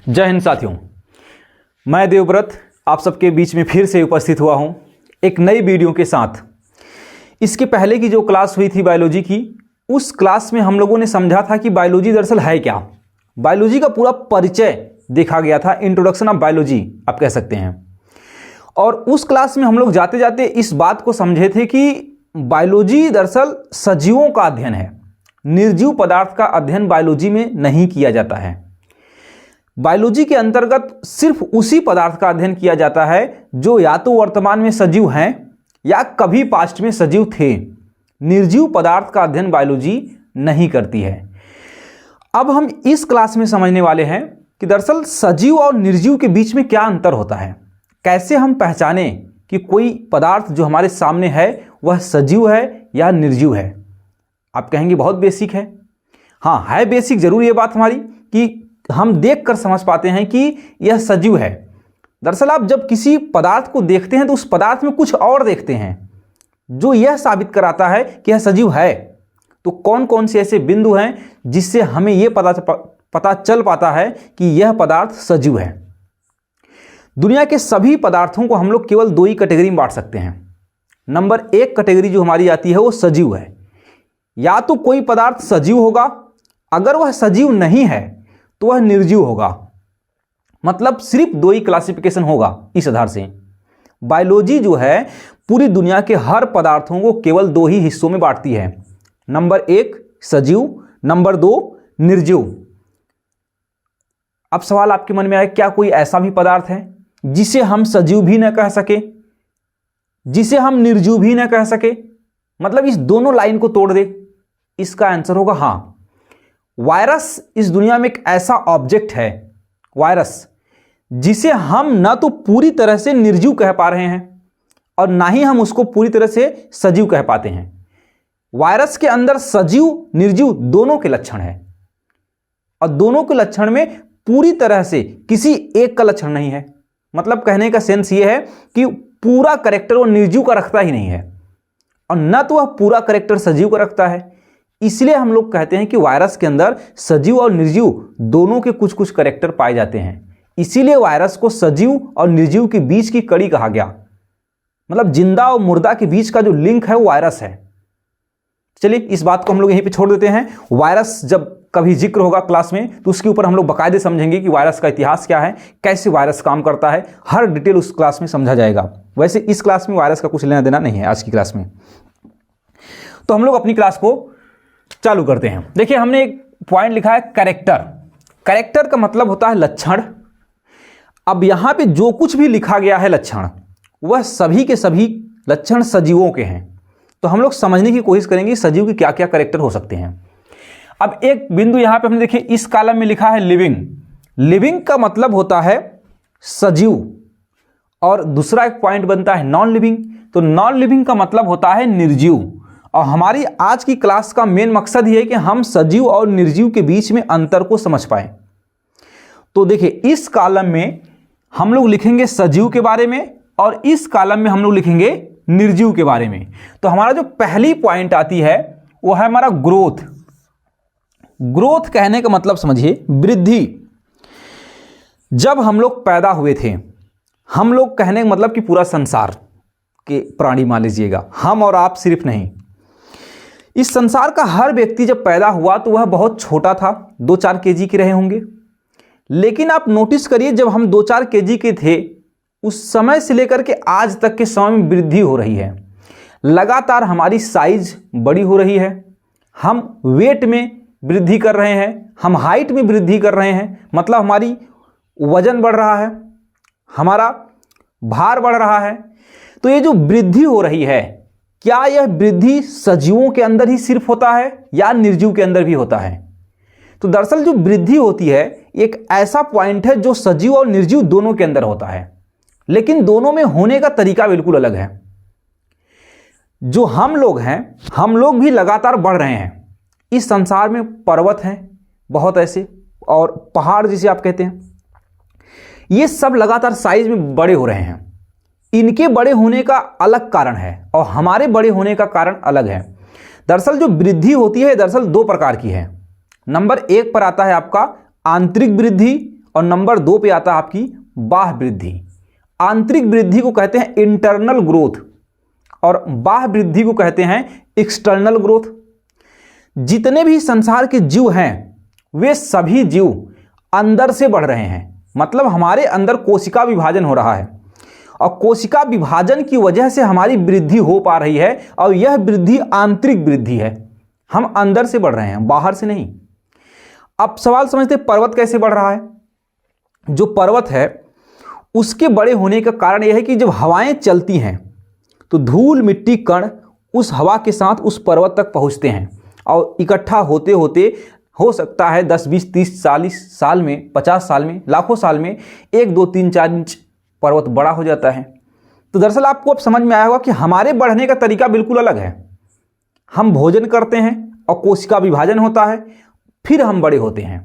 जय हिंद साथियों, मैं देवव्रत आप सबके बीच में फिर से उपस्थित हुआ हूं एक नई वीडियो के साथ। इसके पहले की जो क्लास हुई थी बायोलॉजी की, उस क्लास में हम लोगों ने समझा था कि बायोलॉजी दरअसल है क्या। बायोलॉजी का पूरा परिचय देखा गया था, इंट्रोडक्शन ऑफ बायोलॉजी आप कह सकते हैं। और उस क्लास में हम लोग जाते जाते इस बात को समझे थे कि बायोलॉजी दरअसल सजीवों का अध्ययन है, निर्जीव पदार्थ का अध्ययन बायोलॉजी में नहीं किया जाता है। बायोलॉजी के अंतर्गत सिर्फ उसी पदार्थ का अध्ययन किया जाता है जो या तो वर्तमान में सजीव हैं या कभी पास्ट में सजीव थे। निर्जीव पदार्थ का अध्ययन बायोलॉजी नहीं करती है। अब हम इस क्लास में समझने वाले हैं कि दरअसल सजीव और निर्जीव के बीच में क्या अंतर होता है, कैसे हम पहचाने कि कोई पदार्थ जो हमारे सामने है वह सजीव है या निर्जीव है। आप कहेंगे बहुत बेसिक है। हाँ है बेसिक जरूर, ये बात हमारी कि हम देखकर समझ पाते हैं कि यह सजीव है। दरअसल आप जब किसी पदार्थ को देखते हैं तो उस पदार्थ में कुछ और देखते हैं जो यह साबित कराता है कि यह सजीव है। तो कौन कौन से ऐसे बिंदु हैं जिससे हमें यह पता चल पाता है कि यह पदार्थ सजीव है। दुनिया के सभी पदार्थों को हम लोग केवल दो ही कैटेगरी में बांट सकते हैं। नंबर एक कैटेगरी जो हमारी आती है वो सजीव है। या तो कोई पदार्थ सजीव होगा, अगर वह सजीव नहीं है तो वह निर्जीव होगा। मतलब सिर्फ दो ही क्लासिफिकेशन होगा इस आधार से। बायोलॉजी जो है पूरी दुनिया के हर पदार्थों को केवल दो ही हिस्सों में बांटती है। नंबर एक सजीव, नंबर दो निर्जीव। अब सवाल आपके मन में आए, क्या कोई ऐसा भी पदार्थ है जिसे हम सजीव भी न कह सके, जिसे हम निर्जीव भी न कह सके, मतलब इस दोनों लाइन को तोड़ दे? इसका आंसर होगा हाँ। वायरस इस दुनिया में एक ऐसा ऑब्जेक्ट है, वायरस, जिसे हम ना तो पूरी तरह से निर्जीव कह पा रहे हैं और ना ही हम उसको पूरी तरह से सजीव कह पाते हैं। वायरस के अंदर सजीव निर्जीव दोनों के लक्षण है और दोनों के लक्षण में पूरी तरह से किसी एक का लक्षण नहीं है। मतलब कहने का सेंस यह है कि पूरा कैरेक्टर वो निर्जीव का रखता ही नहीं है और न तो वह पूरा कैरेक्टर सजीव का रखता है। इसलिए हम लोग कहते हैं कि वायरस के अंदर सजीव और निर्जीव दोनों के कुछ कुछ कैरेक्टर पाए जाते हैं। इसीलिए वायरस को सजीव और निर्जीव के बीच की कड़ी कहा गया। मतलब जिंदा और मुर्दा के बीच का जो लिंक है वो वायरस है। चलिए इस बात को हम लोग यहीं पे छोड़ देते हैं। वायरस जब कभी जिक्र होगा क्लास में तो उसके ऊपर हम लोग बाकायदे समझेंगे कि वायरस का इतिहास क्या है, कैसे वायरस काम करता है, हर डिटेल उस क्लास में समझा जाएगा। वैसे इस क्लास में वायरस का कुछ लेना देना नहीं है आज की क्लास में। तो हम लोग अपनी क्लास को चालू करते हैं। देखिए हमने एक पॉइंट लिखा है कैरेक्टर। कैरेक्टर का मतलब होता है लक्षण। अब यहां पे जो कुछ भी लिखा गया है लक्षण, वह सभी के सभी लक्षण सजीवों के हैं। तो हम लोग समझने की कोशिश करेंगे सजीव के क्या क्या कैरेक्टर हो सकते हैं। अब एक बिंदु यहां पे हमने देखिए इस कॉलम में लिखा है लिविंग। लिविंग का मतलब होता है सजीव और दूसरा एक पॉइंट बनता है नॉन लिविंग। तो नॉन लिविंग का मतलब होता है निर्जीव। और हमारी आज की क्लास का मेन मकसद ही है कि हम सजीव और निर्जीव के बीच में अंतर को समझ पाए। तो देखिए इस कॉलम में हम लोग लिखेंगे सजीव के बारे में और इस कॉलम में हम लोग लिखेंगे निर्जीव के बारे में। तो हमारा जो पहली पॉइंट आती है वो है हमारा ग्रोथ। ग्रोथ कहने का मतलब समझिए वृद्धि। जब हम लोग पैदा हुए थे, हम लोग कहने का मतलब कि पूरा संसार के प्राणी मान लीजिएगा, हम और आप सिर्फ नहीं, इस संसार का हर व्यक्ति जब पैदा हुआ तो वह बहुत छोटा था, 2-4 केजी के रहे होंगे। लेकिन आप नोटिस करिए जब हम 2-4 केजी के थे उस समय से लेकर के आज तक के समय में वृद्धि हो रही है। लगातार हमारी साइज बड़ी हो रही है, हम वेट में वृद्धि कर रहे हैं, हम हाइट में वृद्धि कर रहे हैं। मतलब हमारी वजन बढ़ रहा है, हमारा भार बढ़ रहा है। तो ये जो वृद्धि हो रही है, क्या यह वृद्धि सजीवों के अंदर ही सिर्फ होता है या निर्जीव के अंदर भी होता है? तो दरअसल जो वृद्धि होती है एक ऐसा पॉइंट है जो सजीव और निर्जीव दोनों के अंदर होता है, लेकिन दोनों में होने का तरीका बिल्कुल अलग है। जो हम लोग हैं, हम लोग भी लगातार बढ़ रहे हैं। इस संसार में पर्वत हैं बहुत ऐसे, और पहाड़ जिसे आप कहते हैं, ये सब लगातार साइज में बड़े हो रहे हैं। इनके बड़े होने का अलग कारण है और हमारे बड़े होने का कारण अलग है। दरअसल जो वृद्धि होती है दरअसल 2 प्रकार की है। नंबर 1 पर आता है आपका आंतरिक वृद्धि और नंबर 2 पे आता है आपकी बाह्य वृद्धि। आंतरिक वृद्धि को कहते हैं इंटरनल ग्रोथ और बाह्य वृद्धि को कहते हैं एक्सटर्नल ग्रोथ। जितने भी संसार के जीव हैं वे सभी जीव अंदर से बढ़ रहे हैं, मतलब हमारे अंदर कोशिका विभाजन हो रहा है और कोशिका विभाजन की वजह से हमारी वृद्धि हो पा रही है और यह वृद्धि आंतरिक वृद्धि है। हम अंदर से बढ़ रहे हैं, बाहर से नहीं। अब सवाल समझते पर्वत कैसे बढ़ रहा है। जो पर्वत है उसके बड़े होने का कारण यह है कि जब हवाएं चलती हैं तो धूल मिट्टी कण उस हवा के साथ उस पर्वत तक पहुंचते हैं और इकट्ठा होते होते हो सकता है 10, 20, 30, 40 साल में, 50 साल में, लाखों साल में 1, 2, 3, 4 इंच पर्वत बड़ा हो जाता है। तो दरअसल आपको अब समझ में आया होगा कि हमारे बढ़ने का तरीका बिल्कुल अलग है। हम भोजन करते हैं और कोशिका विभाजन होता है, फिर हम बड़े होते हैं।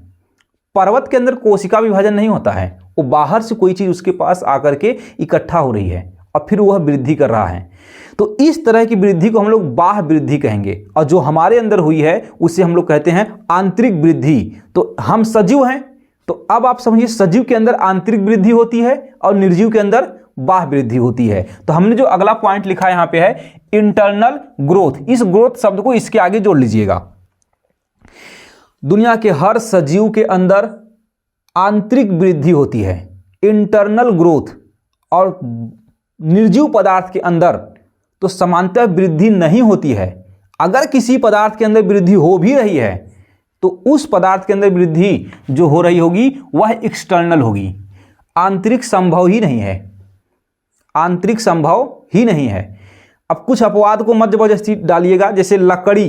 पर्वत के अंदर कोशिका विभाजन नहीं होता है, वो बाहर से कोई चीज़ उसके पास आकर के इकट्ठा हो रही है और फिर वह वृद्धि कर रहा है। तो इस तरह की वृद्धि को हम लोग बाह्य वृद्धि कहेंगे और जो हमारे अंदर हुई है उसे हम लोग कहते हैं आंतरिक वृद्धि। तो हम सजीव हैं, तो अब आप समझिए सजीव के अंदर आंतरिक वृद्धि होती है और निर्जीव के अंदर बाह्य वृद्धि होती है। तो हमने जो अगला पॉइंट लिखा यहाँ पे है इंटरनल ग्रोथ। इस ग्रोथ शब्द को इसके आगे जोड़ लीजिएगा। दुनिया के हर सजीव के अंदर आंतरिक वृद्धि होती है, इंटरनल ग्रोथ, और निर्जीव पदार्थ के अंदर तो सामान्यतः वृद्धि नहीं होती है। अगर किसी पदार्थ के अंदर वृद्धि हो भी रही है तो उस पदार्थ के अंदर वृद्धि जो हो रही होगी वह एक्सटर्नल होगी, आंतरिक संभव ही नहीं है, आंतरिक संभव ही नहीं है। अब कुछ अपवाद को मध्य जबरदस्ती डालिएगा, जैसे लकड़ी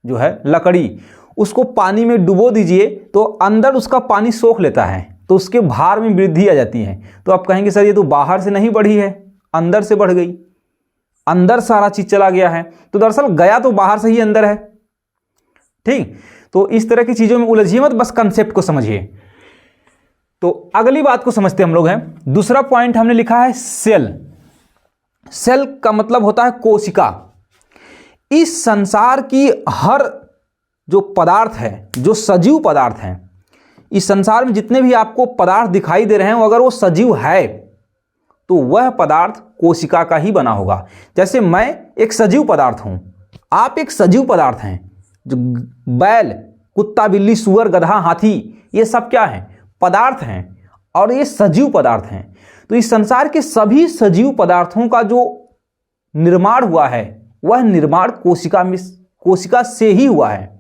जो है, लकड़ी उसको पानी में डुबो दीजिए तो अंदर उसका पानी सोख लेता है तो उसके भार में वृद्धि आ जाती है। तो आप कहेंगे सर ये तो बाहर से नहीं बढ़ी है, अंदर से बढ़ गई, अंदर सारा चीज चला गया है। तो दरअसल गया तो बाहर से ही अंदर है। ठीक, तो इस तरह की चीजों में उलझिए मत, बस कंसेप्ट को समझिए। तो अगली बात को समझते हम लोग हैं। दूसरा पॉइंट हमने लिखा है सेल। सेल का मतलब होता है कोशिका। इस संसार की हर जो पदार्थ है, जो सजीव पदार्थ हैं, इस संसार में जितने भी आपको पदार्थ दिखाई दे रहे हैं अगर वो सजीव है तो वह पदार्थ कोशिका का ही बना होगा। जैसे मैं एक सजीव पदार्थ हूं, आप एक सजीव पदार्थ हैं। जो बैल, कुत्ता, बिल्ली, सुअर, गधा, हाथी, ये सब क्या है? पदार्थ हैं और ये सजीव पदार्थ हैं। तो इस संसार के सभी सजीव पदार्थों का जो निर्माण हुआ है वह निर्माण कोशिका से ही हुआ है।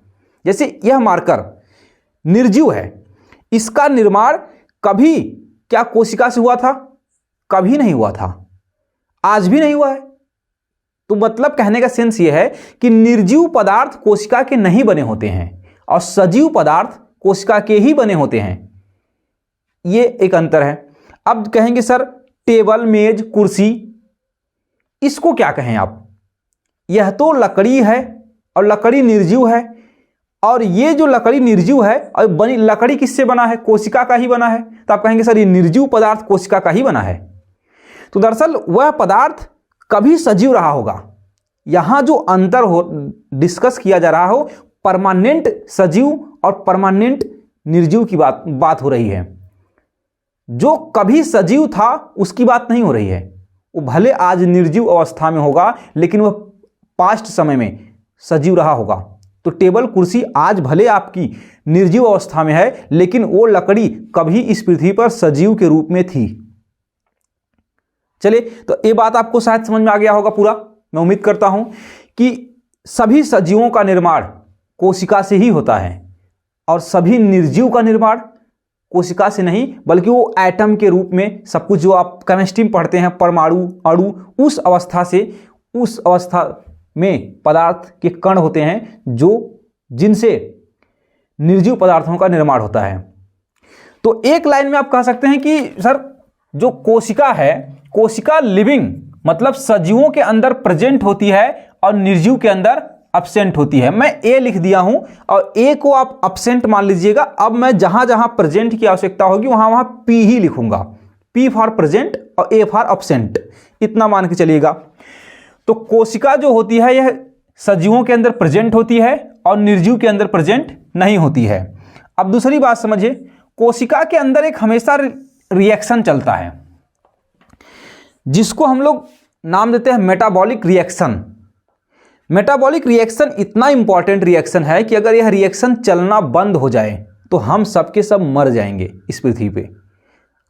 जैसे यह मार्कर निर्जीव है, इसका निर्माण कभी क्या कोशिका से हुआ था? कभी नहीं हुआ था, आज भी नहीं हुआ है। तो मतलब कहने का सेंस यह है कि निर्जीव पदार्थ कोशिका के नहीं बने होते हैं और सजीव पदार्थ कोशिका के ही बने होते हैं। ये एक अंतर है। अब कहेंगे सर टेबल, मेज, कुर्सी, इसको क्या कहें आप? यह तो लकड़ी है और लकड़ी निर्जीव है, और ये जो लकड़ी निर्जीव है और बनी लकड़ी किससे बना है? कोशिका का ही बना है। तो आप कहेंगे सर ये निर्जीव पदार्थ कोशिका का ही बना है। तो दरअसल वह पदार्थ कभी सजीव रहा होगा। यहां जो अंतर हो डिस्कस किया जा रहा हो, परमानेंट सजीव और परमानेंट निर्जीव की बात हो रही है। जो कभी सजीव था उसकी बात नहीं हो रही है। वो भले आज निर्जीव अवस्था में होगा लेकिन वह पास्ट समय में सजीव रहा होगा। तो टेबल, कुर्सी आज भले आपकी निर्जीव अवस्था में है लेकिन वो लकड़ी कभी इस पृथ्वी पर सजीव के रूप में थी। चलिए, तो ये बात आपको शायद समझ में आ गया होगा पूरा। मैं उम्मीद करता हूं कि सभी सजीवों का निर्माण कोशिका से ही होता है और सभी निर्जीव का निर्माण कोशिका से नहीं बल्कि वो एटम के रूप में, सब कुछ जो आप केमिस्ट्री में पढ़ते हैं, परमाणु, अणु, उस अवस्था में पदार्थ के कण होते हैं जिनसे निर्जीव पदार्थों का निर्माण होता है। तो एक लाइन में आप कह सकते हैं कि सर जो कोशिका है, कोशिका लिविंग मतलब सजीवों के अंदर प्रेजेंट होती है और निर्जीव के अंदर अब्सेंट होती है। मैं ए लिख दिया हूं और ए को आप अब्सेंट मान लीजिएगा। अब मैं जहां जहां प्रेजेंट की आवश्यकता होगी वहां वहां पी ही लिखूंगा, पी फॉर प्रेजेंट और ए फॉर अब्सेंट, इतना मान के चलिएगा। तो कोशिका जो होती है यह सजीवों के अंदर प्रेजेंट होती है और निर्जीव के अंदर प्रेजेंट नहीं होती है। अब दूसरी बात समझिए, कोशिका के अंदर एक हमेशा रिएक्शन चलता है जिसको हम लोग नाम देते हैं मेटाबॉलिक रिएक्शन। मेटाबॉलिक रिएक्शन इतना इंपॉर्टेंट रिएक्शन है कि अगर यह रिएक्शन चलना बंद हो जाए तो हम सबके सब मर जाएंगे इस पृथ्वी पे।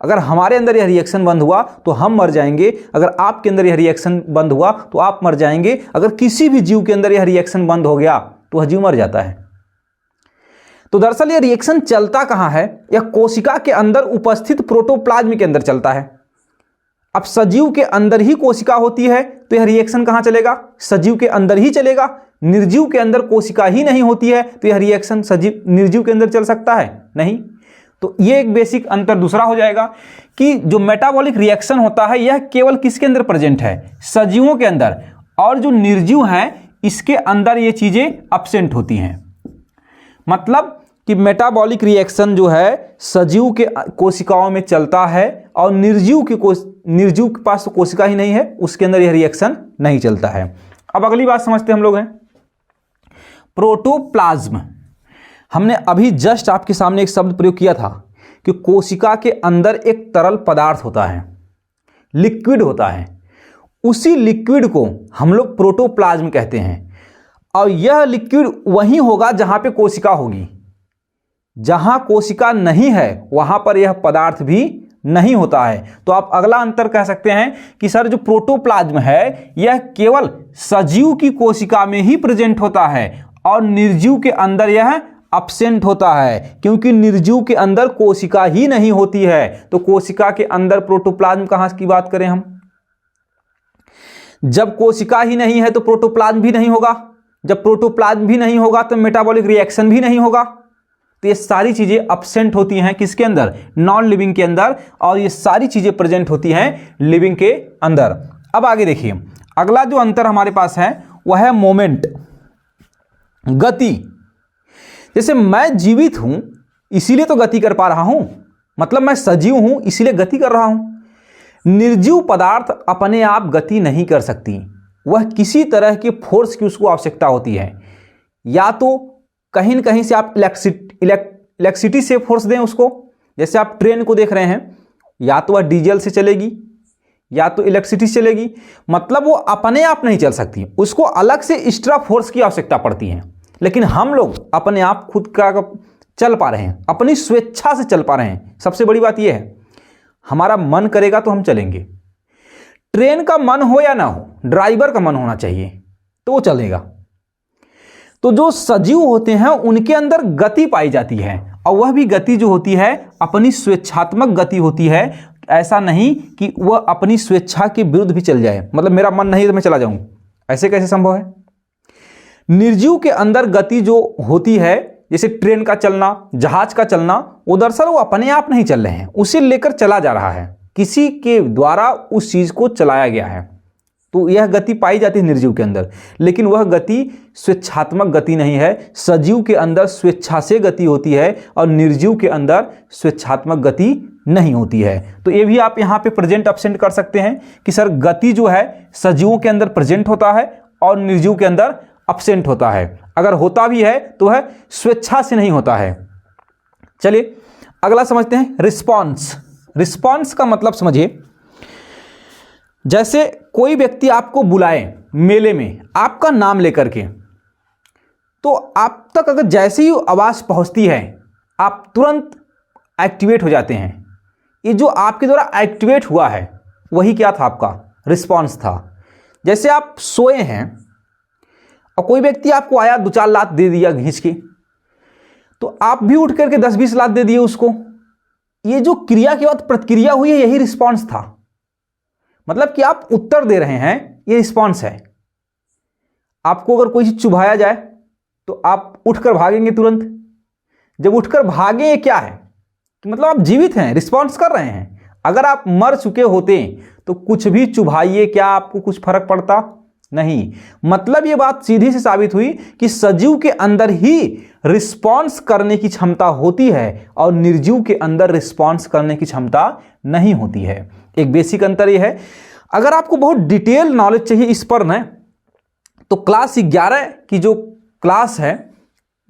अगर हमारे अंदर यह रिएक्शन बंद हुआ तो हम मर जाएंगे, अगर आपके अंदर यह रिएक्शन बंद हुआ तो आप मर जाएंगे, अगर किसी भी जीव के अंदर यह रिएक्शन बंद हो गया तो वह जीव मर जाता है। तो दरअसल यह रिएक्शन चलता कहाँ है? यह कोशिका के अंदर उपस्थित प्रोटोप्लाज्म के अंदर चलता है। अब सजीव के अंदर ही कोशिका होती है तो यह रिएक्शन कहाँ चलेगा? सजीव के अंदर ही चलेगा। निर्जीव के अंदर कोशिका ही नहीं होती है तो यह रिएक्शन सजीव निर्जीव के अंदर चल सकता है? नहीं। तो ये एक बेसिक अंतर दूसरा हो जाएगा कि जो मेटाबॉलिक रिएक्शन होता है यह केवल किसके अंदर प्रेजेंट है? सजीवों के अंदर, और जो निर्जीव हैं इसके अंदर ये चीजें अब्सेंट होती हैं। मतलब कि मेटाबॉलिक रिएक्शन जो है सजीव के कोशिकाओं में चलता है और निर्जीव के पास तो कोशिका ही नहीं है, उसके अंदर यह रिएक्शन नहीं चलता है। अब अगली बात समझते हम लोग हैं प्रोटोप्लाज्म। हमने अभी जस्ट आपके सामने एक शब्द प्रयोग किया था कि कोशिका के अंदर एक तरल पदार्थ होता है, लिक्विड होता है। उसी लिक्विड को हम लोग प्रोटोप्लाज्म कहते हैं और यह लिक्विड वहीं होगा जहां पे कोशिका होगी। जहां कोशिका नहीं है वहां पर यह पदार्थ भी नहीं होता है। तो आप अगला अंतर कह सकते हैं कि सर जो प्रोटोप्लाज्म है यह केवल सजीव की कोशिका में ही प्रेजेंट होता है और निर्जीव के अंदर यह अब्सेंट होता है, क्योंकि निर्जीव के अंदर कोशिका ही नहीं होती है। तो कोशिका के अंदर प्रोटोप्लाज्म कहां की बात करें हम? जब कोशिका ही नहीं है तो प्रोटोप्लाज्म भी नहीं होगा, जब प्रोटोप्लाज्म भी नहीं होगा तो मेटाबॉलिक रिएक्शन भी नहीं होगा। तो ये सारी चीजें अब्सेंट होती हैं किसके अंदर? नॉन लिविंग के अंदर, और ये सारी चीजें प्रेजेंट होती हैं लिविंग के अंदर। अब आगे देखिए, अगला जो अंतर हमारे पास है वह है मोमेंट, गति। जैसे मैं जीवित हूं इसीलिए तो गति कर पा रहा हूं, मतलब मैं सजीव हूं इसीलिए गति कर रहा हूं। निर्जीव पदार्थ अपने आप गति नहीं कर सकती, वह किसी तरह के फोर्स की उसको आवश्यकता होती है। या तो कहीं न कहीं से आप इलेक्ट्रिसिटी से फोर्स दें उसको, जैसे आप ट्रेन को देख रहे हैं, या तो वह डीजल से चलेगी या तो इलेक्ट्रिसिटी से चलेगी, मतलब वो अपने आप नहीं चल सकती, उसको अलग से एक्स्ट्रा फोर्स की आवश्यकता पड़ती है। लेकिन हम लोग अपने आप खुद का चल पा रहे हैं, अपनी स्वेच्छा से चल पा रहे हैं। सबसे बड़ी बात यह है हमारा मन करेगा तो हम चलेंगे। ट्रेन का मन हो या ना हो, ड्राइवर का मन होना चाहिए तो वो चलेगा। तो जो सजीव होते हैं उनके अंदर गति पाई जाती है, और वह भी गति जो होती है अपनी स्वेच्छात्मक गति होती है। ऐसा नहीं कि वह अपनी स्वेच्छा के विरुद्ध भी चल जाए, मतलब मेरा मन नहीं तो मैं चला जाऊं, ऐसे कैसे संभव है? निर्जीव के अंदर गति जो होती है, जैसे ट्रेन का चलना, जहाज का चलना, वो दरअसल वो अपने आप नहीं चल रहे हैं, उसे लेकर चला जा रहा है, किसी के द्वारा उस चीज को चलाया गया है। तो यह गति पाई जाती है निर्जीव के अंदर, लेकिन वह गति स्वेच्छात्मक गति नहीं है। सजीव के अंदर स्वेच्छा से गति होती है और निर्जीव के अंदर स्वेच्छात्मक गति नहीं होती है। तो ये भी आप यहाँ पे प्रेजेंट अब्सेंट कर सकते हैं कि सर गति जो है सजीवों के अंदर प्रेजेंट होता है और निर्जीव के अंदर अब्सेंट होता है। अगर होता भी है तो वह स्वेच्छा से नहीं होता है। चलिए अगला समझते हैं रिस्पॉन्स। रिस्पॉन्स का मतलब समझिए, जैसे कोई व्यक्ति आपको बुलाए मेले में आपका नाम लेकर के, तो आप तक अगर जैसे ही आवाज पहुंचती है आप तुरंत एक्टिवेट हो जाते हैं। ये जो आपके द्वारा एक्टिवेट हुआ है वही क्या था? आपका रिस्पॉन्स था। जैसे आप सोए हैं और कोई व्यक्ति आपको आया, 2-4 लात दे दिया घींच के, तो आप भी उठ करके 10-20 लात दे दिए उसको। ये जो क्रिया के बाद प्रतिक्रिया हुई है यही रिस्पॉन्स था। मतलब कि आप उत्तर दे रहे हैं, ये रिस्पॉन्स है। आपको अगर कोई चीज चुभाया जाए तो आप उठकर भागेंगे तुरंत। जब उठकर भागें ये क्या है कि मतलब आप जीवित हैं, रिस्पॉन्स कर रहे हैं। अगर आप मर चुके होते तो कुछ भी चुभाइए, क्या आपको कुछ फर्क पड़ता? नहीं। मतलब ये बात सीधी सी साबित हुई कि सजीव के अंदर ही रिस्पॉन्स करने की क्षमता होती है और निर्जीव के अंदर रिस्पॉन्स करने की क्षमता नहीं होती है। एक बेसिक अंतर यह है। अगर आपको बहुत डिटेल नॉलेज चाहिए इस पर न, तो क्लास 11 की जो क्लास है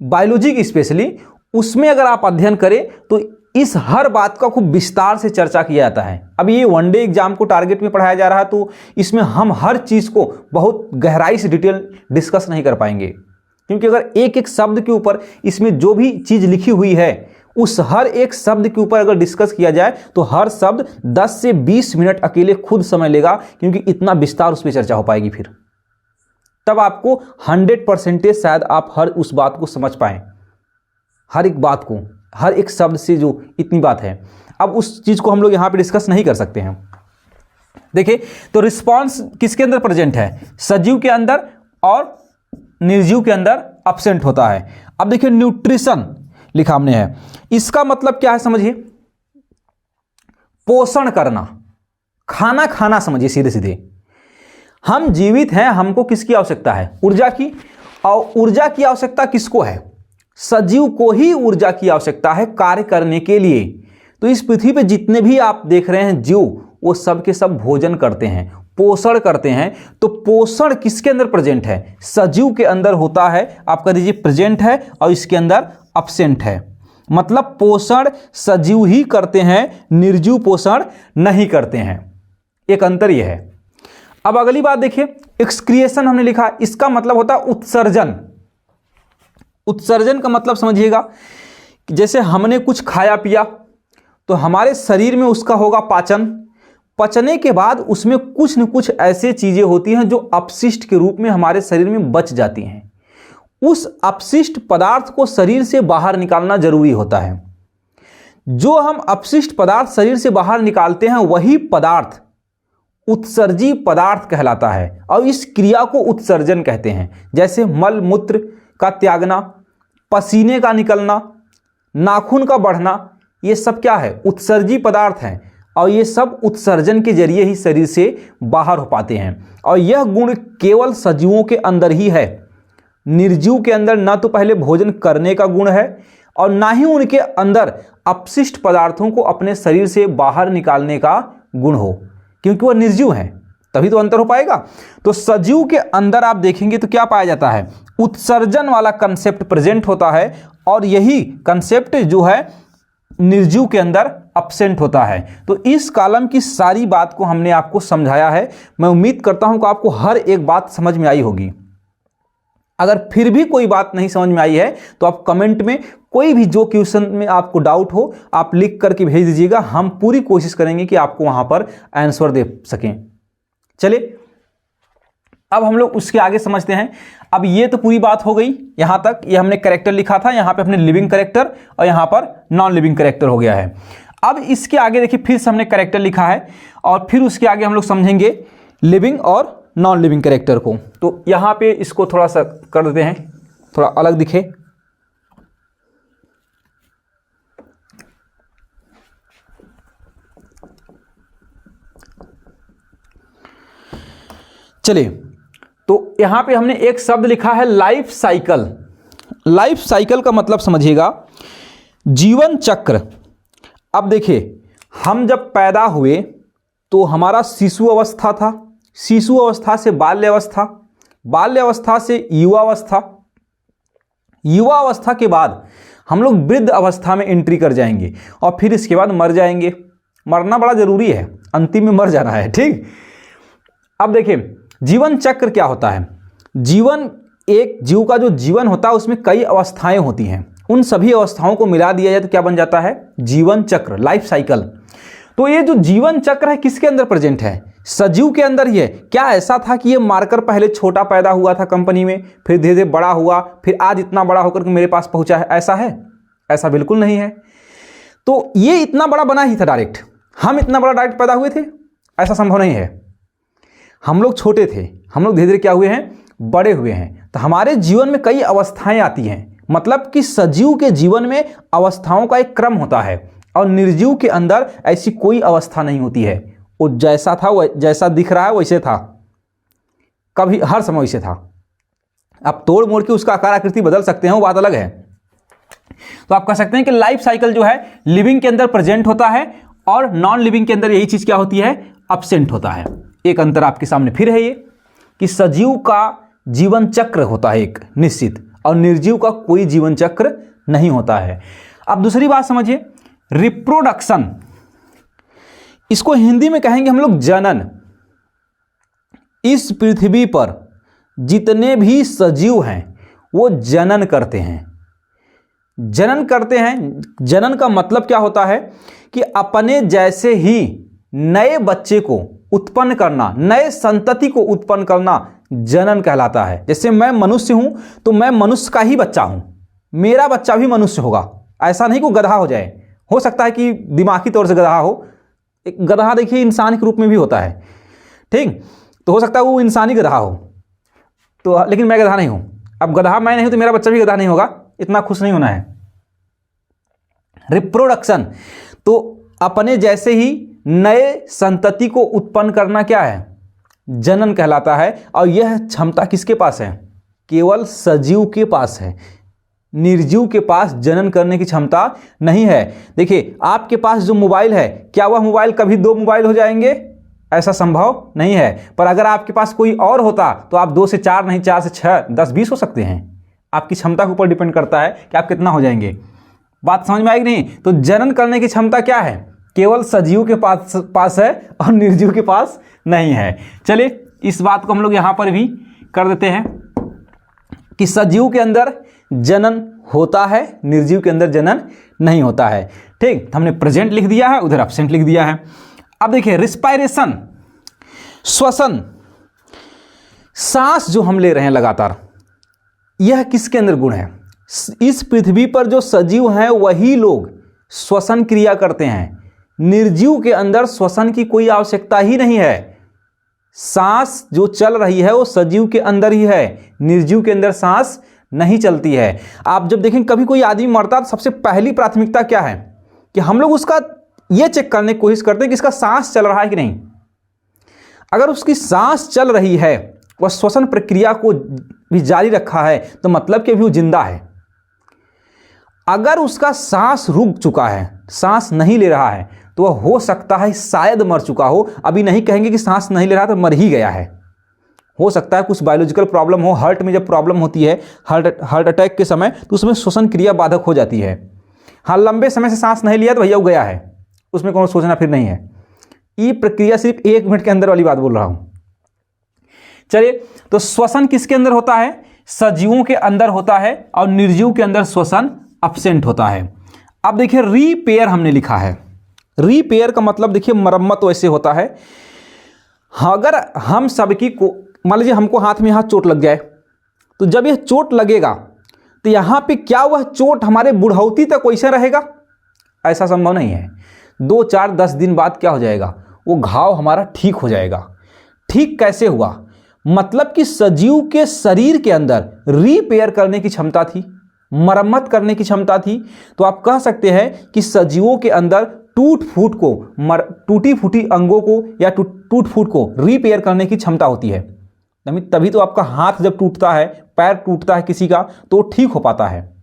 बायोलॉजी की स्पेशली, उसमें अगर आप अध्ययन करें तो इस हर बात का खूब विस्तार से चर्चा किया जाता है। अब ये वनडे एग्जाम को टारगेट में पढ़ाया जा रहा है, तो इसमें हम हर चीज़ को बहुत गहराई से डिटेल डिस्कस नहीं कर पाएंगे, क्योंकि अगर एक एक शब्द के ऊपर इसमें जो भी चीज़ लिखी हुई है उस हर एक शब्द के ऊपर अगर डिस्कस किया जाए तो हर शब्द 10 से 20 मिनट अकेले खुद समय लेगा, क्योंकि इतना विस्तार उस पर चर्चा हो पाएगी। फिर तब आपको 100% शायद आप हर उस बात को समझ पाएं, हर एक बात को, हर एक शब्द से जो इतनी बात है। अब उस चीज़ को हम लोग यहाँ पे डिस्कस नहीं कर सकते हैं। देखिए, तो रिस्पॉन्स किसके अंदर प्रेजेंट है? सजीव के अंदर और निर्जीव के अंदर एब्सेंट होता है। अब देखिए, न्यूट्रिशन लिखा हमने है, इसका मतलब क्या है समझिए, पोषण करना, खाना खाना समझिए सीधे सीधे। हम जीवित हैं, हमको किसकी आवश्यकता है? ऊर्जा की। और ऊर्जा की आवश्यकता किसको है? सजीव को ही ऊर्जा की आवश्यकता है कार्य करने के लिए। तो इस पृथ्वी पे जितने भी आप देख रहे हैं जीव, वो सब के सब भोजन करते हैं, पोषण करते हैं। तो पोषण किसके अंदर प्रेजेंट है? सजीव के अंदर होता है। आप कह दीजिए प्रेजेंट है और इसके अंदर एब्सेंट है। मतलब पोषण सजीव ही करते हैं, निर्जीव पोषण नहीं करते हैं। एक अंतर यह है। अब अगली बात देखिए, एक्सक्रिएशन हमने लिखा, इसका मतलब होता है उत्सर्जन। उत्सर्जन का मतलब समझिएगा, जैसे हमने कुछ खाया पिया तो हमारे शरीर में उसका होगा पाचन। पचने के बाद उसमें कुछ न कुछ ऐसे चीजें होती हैं जो अपशिष्ट के रूप में हमारे शरीर में बच जाती हैं। उस अपशिष्ट पदार्थ को शरीर से बाहर निकालना जरूरी होता है। जो हम अपशिष्ट पदार्थ शरीर से बाहर निकालते हैं वही पदार्थ उत्सर्जी पदार्थ कहलाता है, और इस क्रिया को उत्सर्जन कहते हैं। जैसे मल मूत्र का त्यागना, पसीने का निकलना, नाखून का बढ़ना, ये सब क्या है? उत्सर्जी पदार्थ हैं, और ये सब उत्सर्जन के जरिए ही शरीर से बाहर हो पाते हैं। और यह गुण केवल सजीवों के अंदर ही है। निर्जीव के अंदर ना तो पहले भोजन करने का गुण है और ना ही उनके अंदर अपशिष्ट पदार्थों को अपने शरीर से बाहर निकालने का गुण हो, क्योंकि वह निर्जीव है, तभी तो अंतर हो पाएगा। तो सजीव के अंदर आप देखेंगे तो क्या पाया जाता है? उत्सर्जन वाला कंसेप्ट प्रेजेंट होता है, और यही कंसेप्ट जो है निर्जीव के अंदर एब्सेंट होता है। तो इस कॉलम की सारी बात को हमने आपको समझाया है। मैं उम्मीद करता हूं कि आपको हर एक बात समझ में आई होगी। अगर फिर भी कोई बात नहीं समझ में आई है तो आप कमेंट में कोई भी जो क्वेश्चन में आपको डाउट हो आप लिख करके भेज दीजिएगा। हम पूरी कोशिश करेंगे कि आपको वहां पर आंसर दे सकें। चलिए, अब हम लोग उसके आगे समझते हैं। अब ये तो पूरी बात हो गई यहां तक। ये हमने कैरेक्टर लिखा था, यहां पे हमने लिविंग कैरेक्टर और यहां पर नॉन लिविंग कैरेक्टर हो गया है। अब इसके आगे देखिए, फिर से हमने कैरेक्टर लिखा है और फिर उसके आगे हम लोग समझेंगे लिविंग और नॉन लिविंग कैरेक्टर को। तो यहां पे इसको थोड़ा सा कर देते हैं, थोड़ा अलग दिखे। चलिए, तो यहां पे हमने एक शब्द लिखा है लाइफ साइकिल। लाइफ साइकिल का मतलब समझिएगा जीवन चक्र। अब देखिए, हम जब पैदा हुए तो हमारा शिशु अवस्था था, शिशु अवस्था से बाल्य अवस्था, बाल्य अवस्था से युवा अवस्था, युवा अवस्था के बाद हम लोग वृद्ध अवस्था में एंट्री कर जाएंगे और फिर इसके बाद मर जाएंगे। मरना बड़ा जरूरी है, अंतिम में मर जाना है, ठीक। अब देखिए, जीवन चक्र क्या होता है? जीवन, एक जीव का जो जीवन होता है उसमें कई अवस्थाएं होती हैं। उन सभी अवस्थाओं को मिला दिया जाए तो क्या बन जाता है? जीवन चक्र, लाइफ साइकिल। तो ये जो जीवन चक्र है किसके अंदर प्रेजेंट है? सजीव के अंदर ही है। क्या ऐसा था कि ये मार्कर पहले छोटा पैदा हुआ था कंपनी में, फिर धीरे धीरे बड़ा हुआ, फिर आज इतना बड़ा होकर के मेरे पास पहुंचा है? ऐसा है? ऐसा बिल्कुल नहीं है। तो ये इतना बड़ा बना ही था डायरेक्ट, हम इतना बड़ा डायरेक्ट पैदा हुए थे? ऐसा संभव नहीं है। हम लोग छोटे थे, हम लोग धीरे धीरे क्या हुए हैं? बड़े हुए हैं। तो हमारे जीवन में कई अवस्थाएं आती हैं, मतलब कि सजीव के जीवन में अवस्थाओं का एक क्रम होता है और निर्जीव के अंदर ऐसी कोई अवस्था नहीं होती है। वो जैसा था, वो जैसा दिख रहा है वैसे था, कभी हर समय वैसे था। आप तोड़ मोड़ के उसका आकार आकृति बदल सकते हैं, वो बात अलग है। तो आप कह सकते हैं कि लाइफ साइकिल जो है लिविंग के अंदर प्रेजेंट होता है और नॉन लिविंग के अंदर यही चीज क्या होती है? एब्सेंट होता है। एक अंतर आपके सामने फिर है ये कि सजीव का जीवन चक्र होता है एक निश्चित, और निर्जीव का कोई जीवन चक्र नहीं होता है। अब दूसरी बात समझिए, रिप्रोडक्शन, इसको हिंदी में कहेंगे हम लोग जनन। इस पृथ्वी पर जितने भी सजीव हैं वो जनन करते हैं। जनन करते हैं, जनन का मतलब क्या होता है कि अपने जैसे ही नए बच्चे को उत्पन्न करना, नए संतति को उत्पन्न करना जनन कहलाता है। जैसे मैं मनुष्य हूं तो मैं मनुष्य का ही बच्चा हूं, मेरा बच्चा भी मनुष्य होगा। ऐसा नहीं कि गधा हो जाए, हो सकता है कि दिमागी तौर से गधा हो। एक गधा देखिए इंसान के रूप में भी होता है, ठीक, तो हो सकता है वो इंसानी गधा हो, तो लेकिन मैं गधा नहीं हूं। अब गधा मैं नहीं हूं तो मेरा बच्चा भी गधा नहीं होगा, इतना खुश नहीं होना है। रिप्रोडक्शन तो अपने जैसे ही नए संतति को उत्पन्न करना क्या है, जनन कहलाता है। और यह क्षमता किसके पास है, केवल सजीव के पास है। निर्जीव के पास जनन करने की क्षमता नहीं है। देखिए आपके पास जो मोबाइल है, क्या वह मोबाइल कभी 2 मोबाइल हो जाएंगे? ऐसा संभव नहीं है। पर अगर आपके पास कोई और होता तो आप 2 से 4 नहीं, 4 से 6, 10, 20 हो सकते हैं। आपकी क्षमता के ऊपर डिपेंड करता है कि आप कितना हो जाएंगे। बात समझ में आएगी नहीं? तो जनन करने की क्षमता क्या है, केवल सजीव के पास है और निर्जीव के पास नहीं है। चलिए इस बात को हम लोग यहां पर भी कर देते हैं कि सजीव के अंदर जनन होता है, निर्जीव के अंदर जनन नहीं होता है। ठीक, हमने प्रेजेंट लिख दिया है, उधर एब्सेंट लिख दिया है। अब देखिए रिस्पायरेशन, श्वसन, सांस जो हम ले रहे हैं लगातार, यह किसके अंदर गुण है? इस पृथ्वी पर जो सजीव हैं वही लोग श्वसन क्रिया करते हैं। निर्जीव के अंदर श्वसन की कोई आवश्यकता ही नहीं है। सांस जो चल रही है वो सजीव के अंदर ही है, निर्जीव के अंदर सांस नहीं चलती है। आप जब देखें कभी कोई आदमी मरता तो सबसे पहली प्राथमिकता क्या है कि हम लोग उसका ये चेक करने की कोशिश करते हैं कि इसका सांस चल रहा है कि नहीं। अगर उसकी सांस चल रही है, वह श्वसन प्रक्रिया को भी जारी रखा है, तो मतलब कि अभी वो जिंदा है। अगर उसका सांस रुक चुका है, सांस नहीं ले रहा है, तो वह हो सकता है शायद मर चुका हो। अभी नहीं कहेंगे कि सांस नहीं ले रहा तो मर ही गया है। हो सकता है कुछ बायोलॉजिकल प्रॉब्लम हो। हार्ट में जब प्रॉब्लम होती है, हार्ट अटैक के समय, तो उसमें श्वसन क्रिया बाधक हो जाती है। हाँ, लंबे समय से सांस नहीं लिया तो भैया वो गया है, उसमें कोनो सोचना फिर नहीं है। ये प्रक्रिया सिर्फ 1 मिनट के अंदर वाली बात बोल रहा हूं। चलिए, तो श्वसन किसके अंदर होता है? सजीवों के अंदर होता है और निर्जीव के अंदर श्वसन एब्सेंट होता है। अब देखिए रीपेयर हमने लिखा है। रीपेयर का मतलब देखिए मरम्मत वैसे होता है। अगर हम सबकी को मान लीजिए हमको हाथ में यहाँ चोट लग जाए, तो जब यह चोट लगेगा तो यहाँ पे क्या वह चोट हमारे बुढ़ौती तक वैसे रहेगा? ऐसा संभव नहीं है। 2, 4, 10 दिन बाद क्या हो जाएगा? वो घाव हमारा ठीक हो जाएगा। ठीक कैसे हुआ? मतलब कि सजीव के शरीर के अंदर रीपेयर करने की क्षमता थी, मरम्मत करने की क्षमता थी। तो आप कह सकते हैं कि सजीवों के अंदर टूटी फूटी अंगों को या टूट फूट को रीपेयर करने की क्षमता होती है। तभी तो आपका हाथ जब टूटता है, पैर टूटता है किसी का, तो ठीक हो पाता है।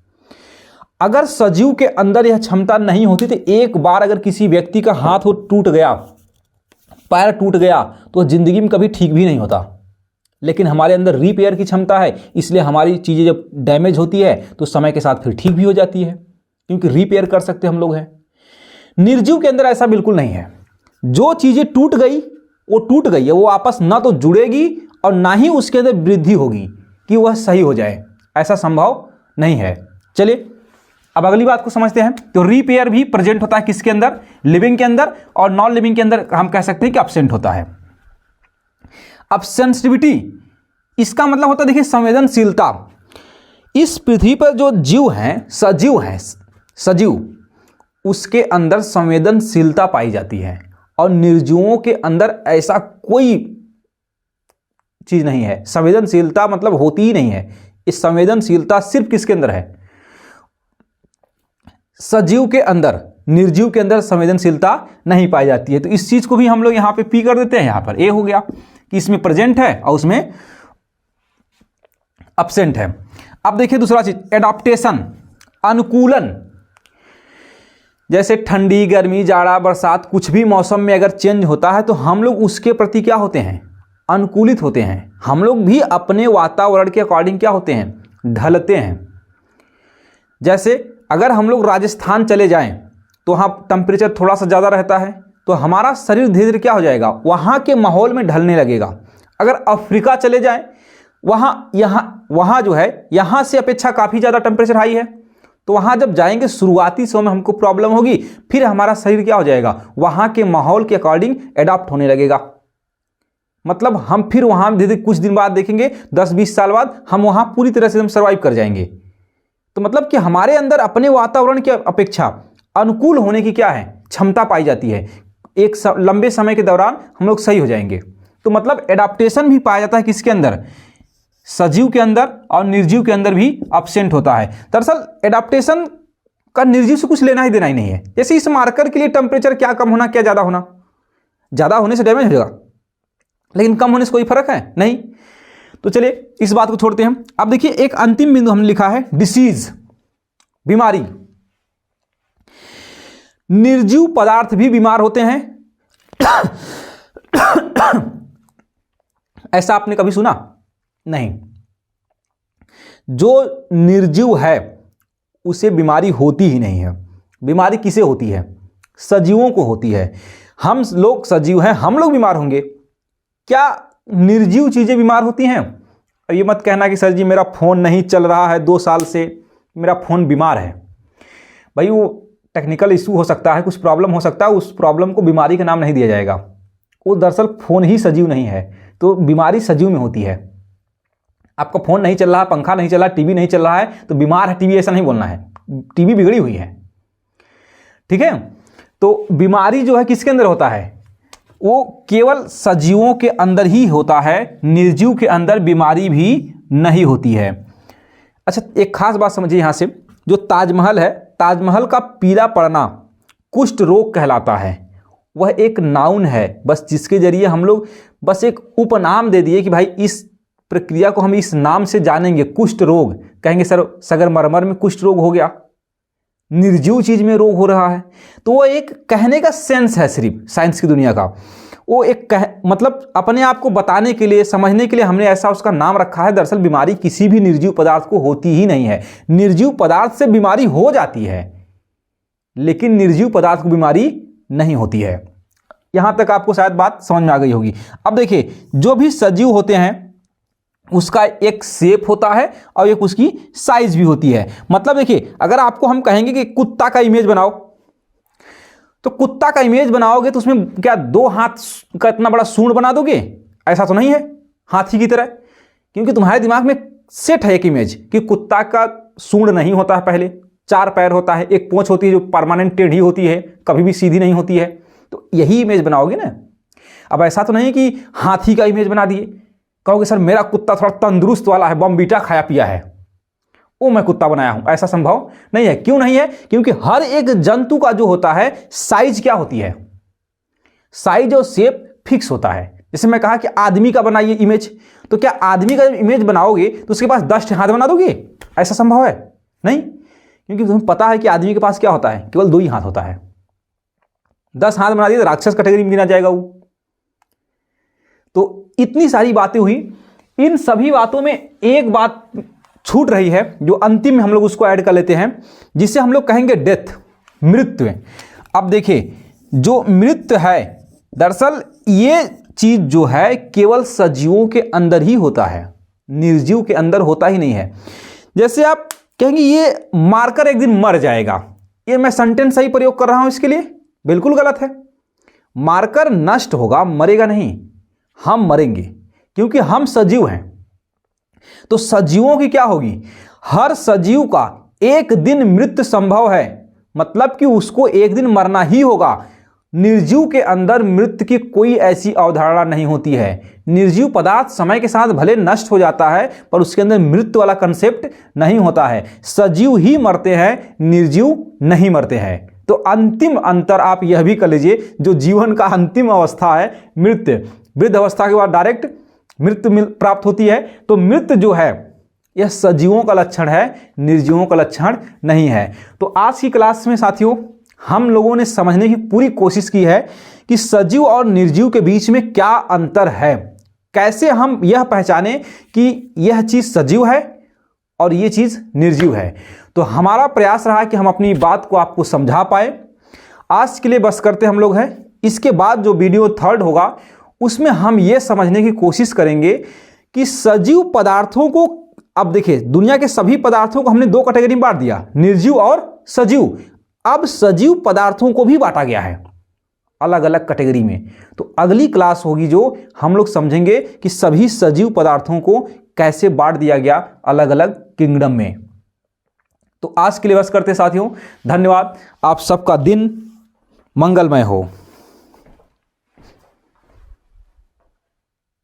अगर सजीव के अंदर यह क्षमता नहीं होती तो एक बार अगर किसी व्यक्ति का हाथ टूट गया, पैर टूट गया, तो जिंदगी में कभी ठीक भी नहीं होता। लेकिन हमारे अंदर रीपेयर की क्षमता है, इसलिए हमारी चीज़ें जब डैमेज होती है तो समय के साथ फिर ठीक भी हो जाती है, क्योंकि रीपेयर कर सकते हम लोग हैं। निर्जीव के अंदर ऐसा बिल्कुल नहीं है। जो चीज़ें टूट गई वो टूट गई है, वो आपस ना तो जुड़ेगी और ना ही उसके अंदर वृद्धि होगी कि वह सही हो जाए, ऐसा संभव नहीं है। चलिए अब अगली बात को समझते हैं। तो रीपेयर भी प्रेजेंट होता है किसके अंदर? लिविंग के अंदर, और नॉन लिविंग के अंदर हम कह सकते हैं कि एब्सेंट होता है। अब सेंसिटिविटी, इसका मतलब होता है देखिए संवेदनशीलता। इस पृथ्वी पर जो जीव हैं, सजीव, उसके अंदर संवेदनशीलता पाई जाती है, और निर्जीवों के अंदर ऐसा कोई चीज नहीं है। संवेदनशीलता मतलब होती ही नहीं है। इस संवेदनशीलता सिर्फ किसके अंदर है? सजीव के अंदर। निर्जीव के अंदर संवेदनशीलता नहीं पाई जाती है। तो इस चीज को भी हम लोग यहां पे पी कर देते हैं। यहां पर ए हो गया कि इसमें प्रेजेंट है और उसमें एब्सेंट है। अब देखिए दूसरा चीज, एडाप्टेशन, अनुकूलन। जैसे ठंडी, गर्मी, जाड़ा, बरसात, कुछ भी मौसम में अगर चेंज होता है तो हम लोग उसके प्रति क्या होते हैं? अनुकूलित होते हैं। हम लोग भी अपने वातावरण के अकॉर्डिंग क्या होते हैं? ढलते हैं। जैसे अगर हम लोग राजस्थान चले जाएं तो वहाँ टेम्परेचर थोड़ा सा ज़्यादा रहता है, तो हमारा शरीर धीरे धीरे क्या हो जाएगा, वहाँ के माहौल में ढलने लगेगा। अगर अफ्रीका चले जाएं, वहाँ जो है यहाँ से अपेक्षा काफ़ी ज़्यादा टेम्परेचर हाई है, तो वहाँ जब जाएंगे शुरुआती समय में हमको प्रॉब्लम होगी, फिर हमारा शरीर क्या हो जाएगा, वहाँ के माहौल के अकॉर्डिंग एडाप्ट होने लगेगा। मतलब हम फिर वहाँ धीरे कुछ दिन बाद देखेंगे, 10-20 साल बाद हम वहाँ पूरी तरह से हम सर्वाइव कर जाएंगे। तो मतलब कि हमारे अंदर अपने वातावरण की अपेक्षा अनुकूल होने की क्या है, क्षमता पाई जाती है। एक लंबे समय के दौरान हम लोग सही हो जाएंगे। तो मतलब एडाप्टेशन भी पाया जाता है किसके अंदर, सजीव के अंदर, और निर्जीव के अंदर भी एब्सेंट होता है। दरअसल एडाप्टेशन का निर्जीव से कुछ लेना ही देना ही नहीं है। जैसे इस मार्कर के लिए टेम्परेचर क्या कम होना क्या ज़्यादा होना, ज़्यादा होने से डैमेज हो जाएगा, लेकिन कम होने से कोई फर्क है नहीं। तो चलिए इस बात को छोड़ते हैं। अब देखिए एक अंतिम बिंदु हमने लिखा है, डिसीज, बीमारी। निर्जीव पदार्थ भी बीमार होते हैं। ऐसा आपने कभी सुना? नहीं। जो निर्जीव है उसे बीमारी होती ही नहीं है। बीमारी किसे होती है? सजीवों को होती है। हम लोग सजीव हैं, हम लोग बीमार होंगे। क्या निर्जीव चीजें बीमार होती हैं? और ये मत कहना कि सर जी मेरा फोन नहीं चल रहा है 2 साल से, मेरा फोन बीमार है। भाई वो टेक्निकल इशू हो सकता है, कुछ प्रॉब्लम हो सकता है, उस प्रॉब्लम को बीमारी का नाम नहीं दिया जाएगा। वो दरअसल फोन ही सजीव नहीं है, तो बीमारी सजीव में होती है। आपका फोन नहीं चल रहा, पंखा नहीं चल रहा, टीवी नहीं चल रहा है तो बीमार है टीवी, ऐसा नहीं बोलना है। टीवी बिगड़ी हुई है, ठीक है। तो बीमारी जो है किसके अंदर होता है? वो केवल सजीवों के अंदर ही होता है, निर्जीव के अंदर बीमारी भी नहीं होती है। अच्छा एक खास बात समझिए यहाँ से, जो ताजमहल है, ताजमहल का पीला पड़ना कुष्ठ रोग कहलाता है। वह एक नाउन है बस, जिसके जरिए हम लोग बस एक उपनाम दे दिए कि भाई इस प्रक्रिया को हम इस नाम से जानेंगे, कुष्ठ रोग। कहेंगे सर संगमरमर में कुष्ठ रोग हो गया, निर्जीव चीज में रोग हो रहा है। तो वो एक कहने का सेंस है सिर्फ साइंस की दुनिया का। वो एक मतलब अपने आप को बताने के लिए, समझने के लिए हमने ऐसा उसका नाम रखा है। दरअसल बीमारी किसी भी निर्जीव पदार्थ को होती ही नहीं है। निर्जीव पदार्थ से बीमारी हो जाती है, लेकिन निर्जीव पदार्थ को बीमारी नहीं होती है। यहां तक आपको शायद बात समझ में आ गई होगी। अब देखिए जो भी सजीव होते हैं उसका एक शेप होता है और एक उसकी साइज भी होती है। मतलब देखिए अगर आपको हम कहेंगे कि कुत्ता का इमेज बनाओ, तो कुत्ता का इमेज बनाओगे तो उसमें क्या 2 हाथ का इतना बड़ा सूंड बना दोगे? ऐसा तो नहीं है हाथी की तरह, क्योंकि तुम्हारे दिमाग में सेट है एक इमेज कि कुत्ता का सूंड नहीं होता है, पहले 4 पैर होता है, एक पूंछ होती है जो परमानेंट टेढ़ी होती है, कभी भी सीधी नहीं होती है। तो यही इमेज बनाओगे ना। अब ऐसा तो नहीं कि हाथी का इमेज बना दिए, कहोगे सर मेरा कुत्ता थोड़ा तंदुरुस्त वाला है, बॉम्बीटा खाया पिया है, वो मैं कुत्ता बनाया हूं। ऐसा संभव नहीं है। क्यों नहीं है? क्योंकि हर एक जंतु का जो होता है साइज क्या होती है, साइज और शेप फिक्स होता है। जैसे मैं कहा कि आदमी का बनाइए इमेज, तो क्या आदमी का इमेज बनाओगे तो उसके पास 10 हाथ बना दोगे? ऐसा संभव है नहीं, क्योंकि तुम्हें पता है कि आदमी के पास क्या होता है, केवल 2 ही हाथ होता है। 10 हाथ बना दिए तो राक्षस कैटेगरी में गिना जाएगा वो। तो इतनी सारी बातें हुई, इन सभी बातों में एक बात छूट रही है जो अंतिम में हम लोग उसको ऐड कर लेते हैं, जिसे हम लोग कहेंगे डेथ, मृत्यु। अब देखिए जो मृत्यु है, दरअसल ये चीज जो है केवल सजीवों के अंदर ही होता है, निर्जीव के अंदर होता ही नहीं है। जैसे आप कहेंगे ये मार्कर एक दिन मर जाएगा, ये मैं सेंटेंस सही प्रयोग कर रहा हूं इसके लिए? बिल्कुल गलत है। मार्कर नष्ट होगा, मरेगा नहीं। हम मरेंगे क्योंकि हम सजीव हैं। तो सजीवों की क्या होगी? हर सजीव का एक दिन मृत्यु संभव है, मतलब कि उसको एक दिन मरना ही होगा। निर्जीव के अंदर मृत्यु की कोई ऐसी अवधारणा नहीं होती है। निर्जीव पदार्थ समय के साथ भले नष्ट हो जाता है, पर उसके अंदर मृत्यु वाला कंसेप्ट नहीं होता है। सजीव ही मरते हैं, निर्जीव नहीं मरते हैं। तो अंतिम अंतर आप यह भी कर लीजिए, जो जीवन का अंतिम अवस्था है मृत्यु, वृद्ध अवस्था के बाद डायरेक्ट मृत्यु प्राप्त होती है। तो मृत्यु जो है यह सजीवों का लक्षण है, निर्जीवों का लक्षण नहीं है। तो आज की क्लास में साथियों हम लोगों ने समझने की पूरी कोशिश की है कि सजीव और निर्जीव के बीच में क्या अंतर है, कैसे हम यह पहचाने कि यह चीज सजीव है और यह चीज निर्जीव है। तो हमारा प्रयास रहा कि हम अपनी बात को आपको समझा पाए। आज के लिए बस करते हम लोग हैं। इसके बाद जो वीडियो थर्ड होगा उसमें हम ये समझने की कोशिश करेंगे कि सजीव पदार्थों को, अब देखिए दुनिया के सभी पदार्थों को हमने दो कैटेगरी में बांट दिया, निर्जीव और सजीव। अब सजीव पदार्थों को भी बांटा गया है अलग अलग कैटेगरी में। तो अगली क्लास होगी जो हम लोग समझेंगे कि सभी सजीव पदार्थों को कैसे बांट दिया गया अलग अलग किंगडम में। तो आज के लिए बस करते साथियों, धन्यवाद। आप सबका दिन मंगलमय हो।